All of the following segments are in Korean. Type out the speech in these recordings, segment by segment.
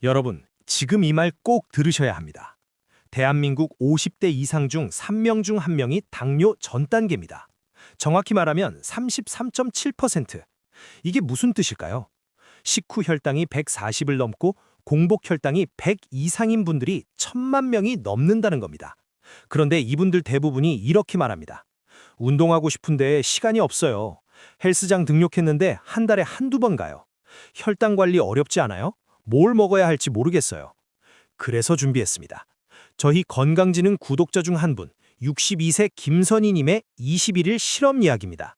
여러분, 지금 이 말 꼭 들으셔야 합니다. 대한민국 50대 이상 중 3명 중 1명이 당뇨 전 단계입니다. 정확히 말하면 33.7%. 이게 무슨 뜻일까요? 식후 혈당이 140을 넘고 공복 혈당이 100 이상인 분들이 1,000만 명이 넘는다는 겁니다. 그런데 이분들 대부분이 이렇게 말합니다. 운동하고 싶은데 시간이 없어요. 헬스장 등록했는데 한 달에 한두 번 가요. 혈당 관리 어렵지 않아요? 뭘 먹어야 할지 모르겠어요. 그래서 준비했습니다. 저희 건강지능 구독자 중 한 분, 62세 김선희님의 21일 실험 이야기입니다.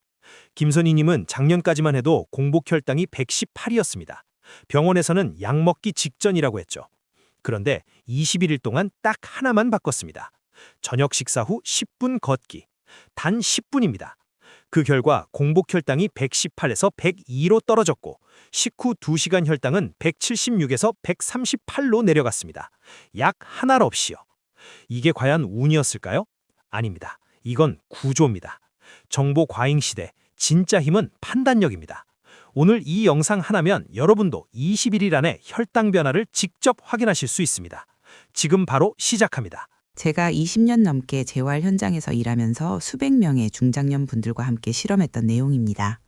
김선희님은 작년까지만 해도 공복 혈당이 118이었습니다. 병원에서는 약 먹기 직전이라고 했죠. 그런데 21일 동안 딱 하나만 바꿨습니다. 저녁 식사 후 10분 걷기. 단 10분입니다. 그 결과 공복 혈당이 118에서 102로 떨어졌고 식후 2시간 혈당은 176에서 138로 내려갔습니다. 약 하나 없이요. 이게 과연 운이었을까요? 아닙니다. 이건 구조입니다. 정보 과잉 시대, 진짜 힘은 판단력입니다. 오늘 이 영상 하나면 여러분도 21일 안에 혈당 변화를 직접 확인하실 수 있습니다. 지금 바로 시작합니다. 제가 20년 넘게 재활 현장에서 일하면서 수백 명의 중장년 분들과 함께 실험했던 내용입니다.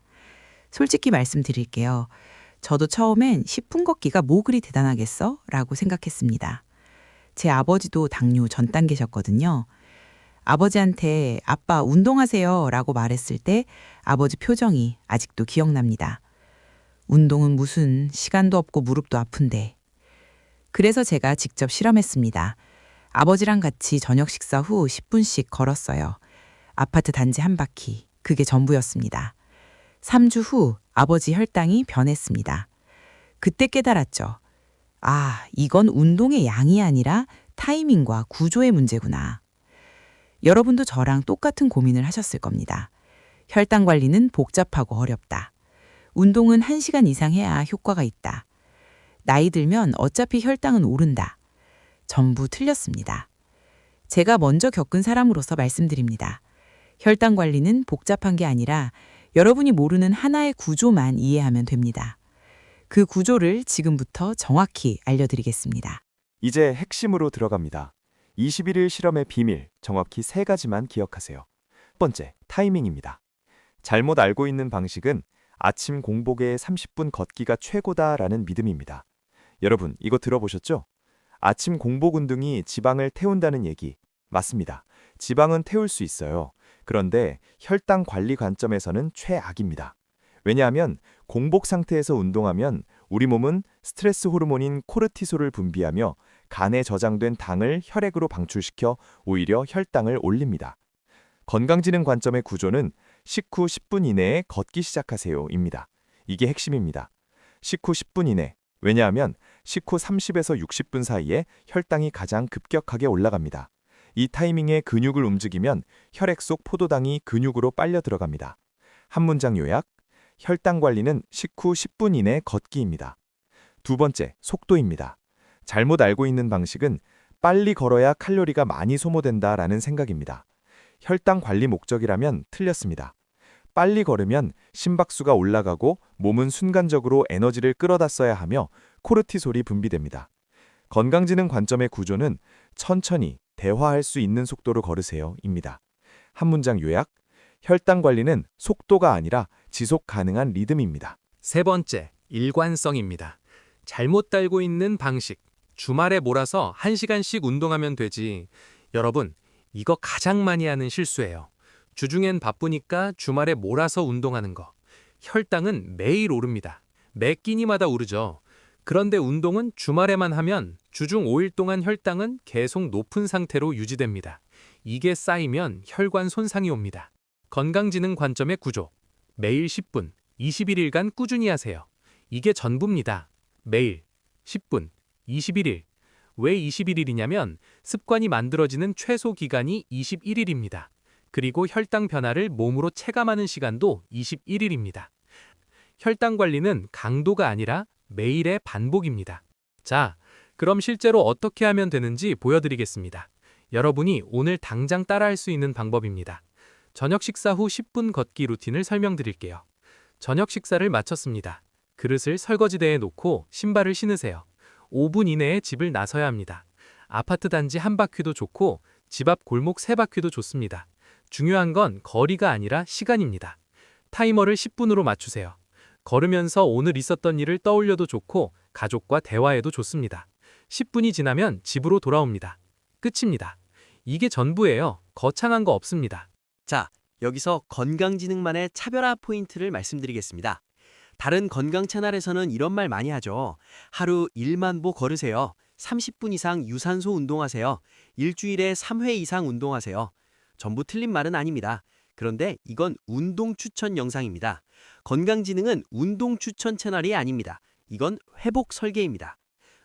솔직히 말씀드릴게요. 저도 처음엔 10분 걷기가 뭐 그리 대단하겠어? 라고 생각했습니다. 제 아버지도 당뇨 전 단계셨거든요. 아버지한테 아빠 운동하세요 라고 말했을 때 아버지 표정이 아직도 기억납니다. 운동은 무슨 시간도 없고 무릎도 아픈데. 그래서 제가 직접 실험했습니다. 아버지랑 같이 저녁 식사 후 10분씩 걸었어요. 아파트 단지 한 바퀴. 그게 전부였습니다. 3주 후 아버지 혈당이 변했습니다. 그때 깨달았죠. 아, 이건 운동의 양이 아니라 타이밍과 구조의 문제구나. 여러분도 저랑 똑같은 고민을 하셨을 겁니다. 혈당 관리는 복잡하고 어렵다. 운동은 1시간 이상 해야 효과가 있다. 나이 들면 어차피 혈당은 오른다. 전부 틀렸습니다. 제가 먼저 겪은 사람으로서 말씀드립니다. 혈당 관리는 복잡한 게 아니라 여러분이 모르는 하나의 구조만 이해하면 됩니다. 그 구조를 지금부터 정확히 알려드리겠습니다. 이제 핵심으로 들어갑니다. 21일 실험의 비밀, 정확히 3가지만 기억하세요. 첫 번째, 타이밍입니다. 잘못 알고 있는 방식은 아침 공복에 30분 걷기가 최고다라는 믿음입니다. 여러분, 이거 들어보셨죠? 아침 공복 운동이 지방을 태운다는 얘기. 맞습니다. 지방은 태울 수 있어요. 그런데 혈당 관리 관점에서는 최악입니다. 왜냐하면 공복 상태에서 운동하면 우리 몸은 스트레스 호르몬인 코르티솔을 분비하며 간에 저장된 당을 혈액으로 방출시켜 오히려 혈당을 올립니다. 건강지능 관점의 구조는 식후 10분 이내에 걷기 시작하세요입니다. 이게 핵심입니다. 식후 10분 이내. 왜냐하면 식후 30에서 60분 사이에 혈당이 가장 급격하게 올라갑니다. 이 타이밍에 근육을 움직이면 혈액 속 포도당이 근육으로 빨려 들어갑니다. 한 문장 요약, 혈당 관리는 식후 10분 이내 걷기입니다. 두 번째, 속도입니다. 잘못 알고 있는 방식은 빨리 걸어야 칼로리가 많이 소모된다라는 생각입니다. 혈당 관리 목적이라면 틀렸습니다. 빨리 걸으면 심박수가 올라가고 몸은 순간적으로 에너지를 끌어다 써야 하며 코르티솔이 분비됩니다. 건강지능 관점의 구조는 천천히 대화할 수 있는 속도로 걸으세요입니다. 한 문장 요약, 혈당 관리는 속도가 아니라 지속 가능한 리듬입니다. 세 번째, 일관성입니다. 잘못 달고 있는 방식. 주말에 몰아서 1시간씩 운동하면 되지. 여러분, 이거 가장 많이 하는 실수예요. 주중엔 바쁘니까 주말에 몰아서 운동하는 거. 혈당은 매일 오릅니다. 매 끼니마다 오르죠. 그런데 운동은 주말에만 하면 주중 5일 동안 혈당은 계속 높은 상태로 유지됩니다. 이게 쌓이면 혈관 손상이 옵니다. 건강지능 관점의 구조. 매일 10분, 21일간 꾸준히 하세요. 이게 전부입니다. 매일 10분, 21일. 왜 21일이냐면 습관이 만들어지는 최소 기간이 21일입니다. 그리고 혈당 변화를 몸으로 체감하는 시간도 21일입니다. 혈당 관리는 강도가 아니라 매일의 반복입니다. 자, 그럼 실제로 어떻게 하면 되는지 보여드리겠습니다. 여러분이 오늘 당장 따라할 수 있는 방법입니다. 저녁 식사 후 10분 걷기 루틴을 설명드릴게요. 저녁 식사를 마쳤습니다. 그릇을 설거지대에 놓고 신발을 신으세요. 5분 이내에 집을 나서야 합니다. 아파트 단지 한 바퀴도 좋고 집 앞 골목 세 바퀴도 좋습니다. 중요한 건 거리가 아니라 시간입니다. 타이머를 10분으로 맞추세요. 걸으면서 오늘 있었던 일을 떠올려도 좋고 가족과 대화해도 좋습니다. 10분이 지나면 집으로 돌아옵니다. 끝입니다. 이게 전부예요. 거창한 거 없습니다. 자, 여기서 건강지능만의 차별화 포인트를 말씀드리겠습니다. 다른 건강 채널에서는 이런 말 많이 하죠. 하루 1만 보 걸으세요. 30분 이상 유산소 운동하세요. 일주일에 3회 이상 운동하세요. 전부 틀린 말은 아닙니다. 그런데 이건 운동 추천 영상입니다. 건강지능은 운동 추천 채널이 아닙니다. 이건 회복 설계입니다.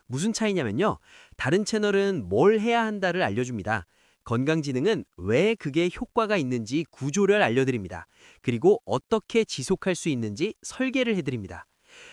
무슨 차이냐면요. 다른 채널은 뭘 해야 한다를 알려줍니다. 건강지능은 왜 그게 효과가 있는지 구조를 알려드립니다. 그리고 어떻게 지속할 수 있는지 설계를 해드립니다.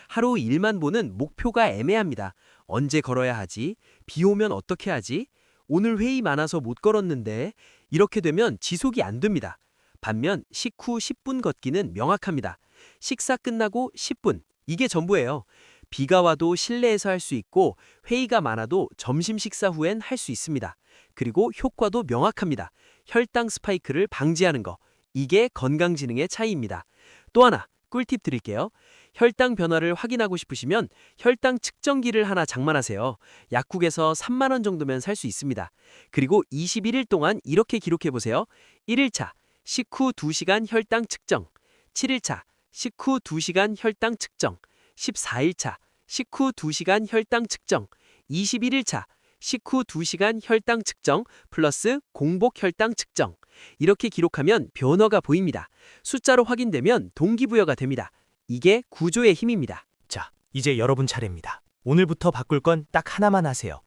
하루 1만 보는 목표가 애매합니다. 언제 걸어야 하지? 비 오면 어떻게 하지? 오늘 회의 많아서 못 걸었는데 이렇게 되면 지속이 안 됩니다. 반면 식후 10분 걷기는 명확합니다. 식사 끝나고 10분, 이게 전부예요. 비가 와도 실내에서 할 수 있고 회의가 많아도 점심 식사 후엔 할 수 있습니다. 그리고 효과도 명확합니다. 혈당 스파이크를 방지하는 거, 이게 건강지능의 차이입니다. 또 하나 꿀팁 드릴게요. 혈당 변화를 확인하고 싶으시면 혈당 측정기를 하나 장만하세요. 약국에서 3만 원 정도면 살 수 있습니다. 그리고 21일 동안 이렇게 기록해보세요. 1일차 식후 2시간 혈당 측정, 7일차 식후 2시간 혈당 측정, 14일차 식후 2시간 혈당 측정, 21일차 식후 2시간 혈당 측정 플러스 공복 혈당 측정. 이렇게 기록하면 변화가 보입니다. 숫자로 확인되면 동기부여가 됩니다. 이게 구조의 힘입니다. 자, 이제 여러분 차례입니다. 오늘부터 바꿀 건 딱 하나만 하세요.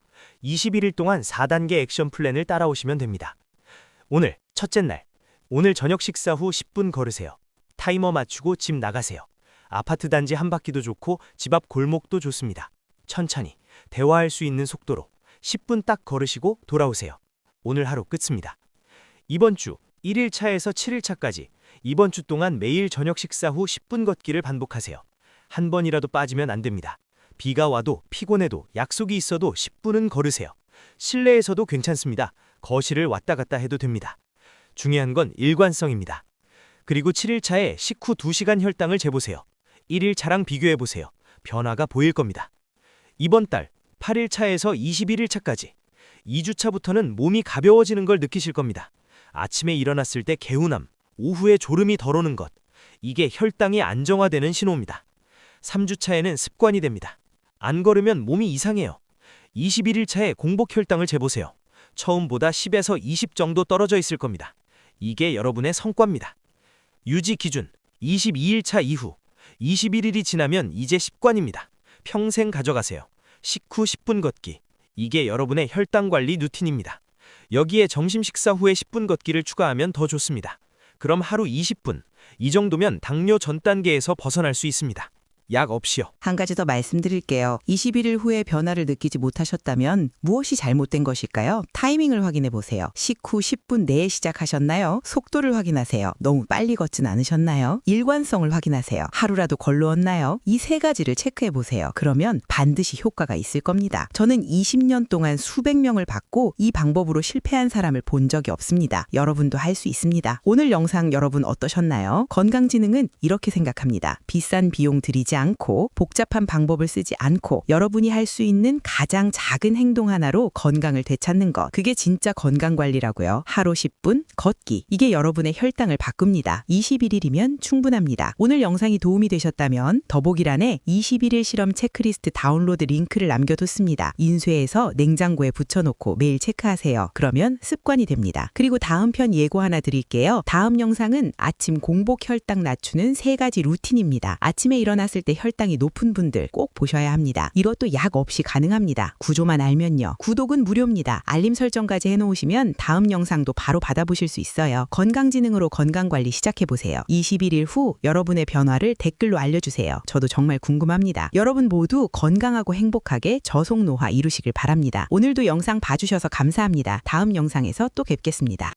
21일 동안 4단계 액션 플랜을 따라오시면 됩니다. 오늘 첫째 날, 오늘 저녁 식사 후 10분 걸으세요. 타이머 맞추고 집 나가세요. 아파트 단지 한 바퀴도 좋고 집 앞 골목도 좋습니다. 천천히 대화할 수 있는 속도로 10분 딱 걸으시고 돌아오세요. 오늘 하루 끝입니다. 이번 주 1일차에서 7일차까지 이번 주 동안 매일 저녁 식사 후 10분 걷기를 반복하세요. 한 번이라도 빠지면 안 됩니다. 비가 와도 피곤해도 약속이 있어도 10분은 걸으세요. 실내에서도 괜찮습니다. 거실을 왔다 갔다 해도 됩니다. 중요한 건 일관성입니다. 그리고 7일차에 식후 2시간 혈당을 재보세요. 1일차랑 비교해보세요. 변화가 보일 겁니다. 이번 달 8일차에서 21일차까지 2주차부터는 몸이 가벼워지는 걸 느끼실 겁니다. 아침에 일어났을 때 개운함, 오후에 졸음이 덜 오는 것, 이게 혈당이 안정화되는 신호입니다. 3주차에는 습관이 됩니다. 안 걸으면 몸이 이상해요. 21일차에 공복 혈당을 재보세요. 처음보다 10에서 20 정도 떨어져 있을 겁니다. 이게 여러분의 성과입니다. 유지 기준 22일차 이후 21일이 지나면 이제 습관입니다. 평생 가져가세요. 식후 10분 걷기. 이게 여러분의 혈당 관리 루틴입니다. 여기에 점심 식사 후에 10분 걷기를 추가하면 더 좋습니다. 그럼 하루 20분. 이 정도면 당뇨 전 단계에서 벗어날 수 있습니다. 약 없이요. 한 가지 더 말씀드릴게요. 21일 후에 변화를 느끼지 못하셨다면 무엇이 잘못된 것일까요? 타이밍을 확인해 보세요. 식후 10분 내에 시작하셨나요? 속도를 확인하세요. 너무 빨리 걷진 않으셨나요? 일관성을 확인하세요. 하루라도 걸러왔나요? 이 세 가지를 체크해 보세요. 그러면 반드시 효과가 있을 겁니다. 저는 20년 동안 수백 명을 받고 이 방법으로 실패한 사람을 본 적이 없습니다. 여러분도 할 수 있습니다. 오늘 영상 여러분 어떠셨나요? 건강지능은 이렇게 생각합니다. 비싼 비용 들이지 않고 복잡한 방법을 쓰지 않고 여러분이 할 수 있는 가장 작은 행동 하나로 건강을 되찾는 것. 그게 진짜 건강관리라고요. 하루 10분 걷기. 이게 여러분의 혈당을 바꿉니다. 21일이면 충분합니다. 오늘 영상이 도움이 되셨다면 더보기란에 21일 실험 체크리스트 다운로드 링크를 남겨뒀습니다. 인쇄해서 냉장고에 붙여놓고 매일 체크하세요. 그러면 습관이 됩니다. 그리고 다음 편 예고 하나 드릴게요. 다음 영상은 아침 공복 혈당 낮추는 3가지 루틴입니다. 아침에 일어났을 때 혈당이 높은 분들 꼭 보셔야 합니다. 이것도 약 없이 가능합니다. 구조만 알면요. 구독은 무료입니다. 알림 설정까지 해놓으시면 다음 영상도 바로 받아보실 수 있어요. 건강지능으로 건강관리 시작해보세요. 21일 후 여러분의 변화를 댓글로 알려주세요. 저도 정말 궁금합니다. 여러분 모두 건강하고 행복하게 저속노화 이루시길 바랍니다. 오늘도 영상 봐주셔서 감사합니다. 다음 영상에서 또 뵙겠습니다.